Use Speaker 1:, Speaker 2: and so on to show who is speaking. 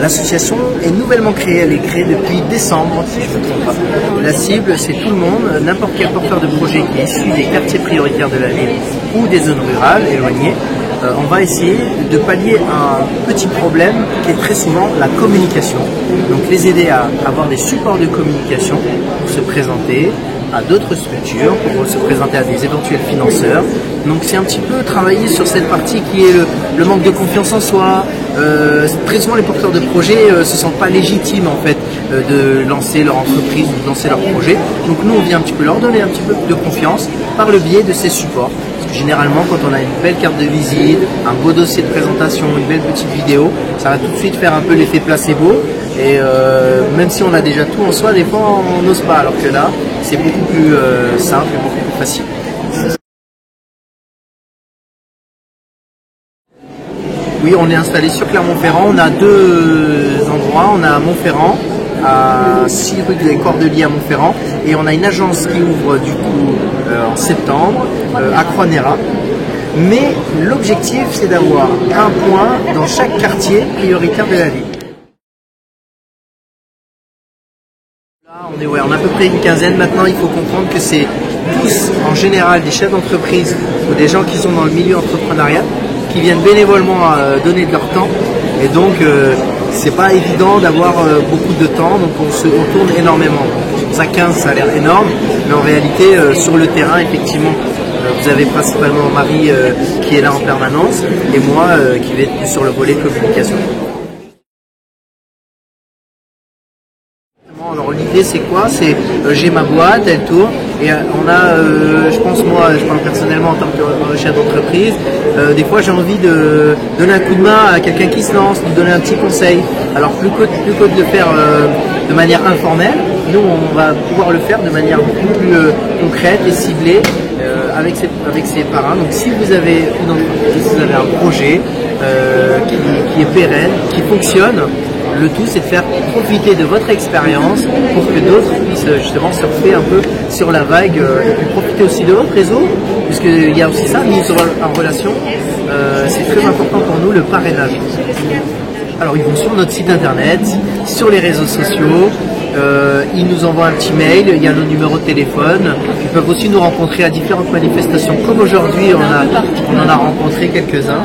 Speaker 1: L'association est nouvellement créée, elle est créée depuis décembre, si je ne me trompe pas. La cible, c'est tout le monde, n'importe quel porteur de projet qui est issu des quartiers prioritaires de la ville ou des zones rurales éloignées. On va essayer de pallier un petit problème qui est très souvent la communication. Donc les aider à avoir des supports de communication pour se présenter à d'autres structures, pour se présenter à des éventuels financeurs. Donc c'est un petit peu travailler sur cette partie qui est le manque de confiance en soi. Très souvent les porteurs de projets se sentent pas légitimes en fait de lancer leur entreprise ou de lancer leur projet. Donc nous on vient un petit peu leur donner un petit peu de confiance par le biais de ces supports. Parce que généralement quand on a une belle carte de visite, un beau dossier de présentation, une belle petite vidéo, ça va tout de suite faire un peu l'effet placebo. Et même si on a déjà tout en soi, des fois on n'ose pas, alors que là c'est beaucoup plus simple et beaucoup plus facile. Oui, on est installé sur Clermont-Ferrand, on a deux endroits, on a à Montferrand, à 6 rue des Cordeliers à Montferrand, et on a une agence qui ouvre du coup en septembre à Croix-Néra. Mais l'objectif c'est d'avoir un point dans chaque quartier prioritaire de la ville. Là, on a à peu près une quinzaine. Maintenant, il faut comprendre que c'est tous en général des chefs d'entreprise ou des gens qui sont dans le milieu entrepreneurial qui viennent bénévolement donner de leur temps. Et donc, c'est pas évident d'avoir beaucoup de temps, donc on tourne énormément. Sur ça, 15, ça a l'air énorme, mais en réalité, sur le terrain, effectivement, vous avez principalement Marie qui est là en permanence et moi qui vais être plus sur le volet communication. Alors l'idée c'est quoi? C'est j'ai ma boîte, elle tourne et on a, je pense moi, je parle personnellement en tant que chef d'entreprise, des fois j'ai envie de donner un coup de main à quelqu'un qui se lance, de donner un petit conseil. Alors plus que de le faire de manière informelle, nous on va pouvoir le faire de manière beaucoup plus concrète et ciblée avec ses parrains. Donc si vous avez une entreprise, si vous avez un projet qui est pérenne, qui fonctionne, le tout c'est de faire profiter de votre expérience pour que d'autres puissent justement surfer un peu sur la vague et puis profiter aussi de votre réseau, puisqu'il y a aussi ça, mise en relation, c'est très important pour nous le parrainage. Alors ils vont sur notre site internet, sur les réseaux sociaux, ils nous envoient un petit mail, il y a nos numéros de téléphone, ils peuvent aussi nous rencontrer à différentes manifestations comme aujourd'hui on en a rencontré quelques-uns.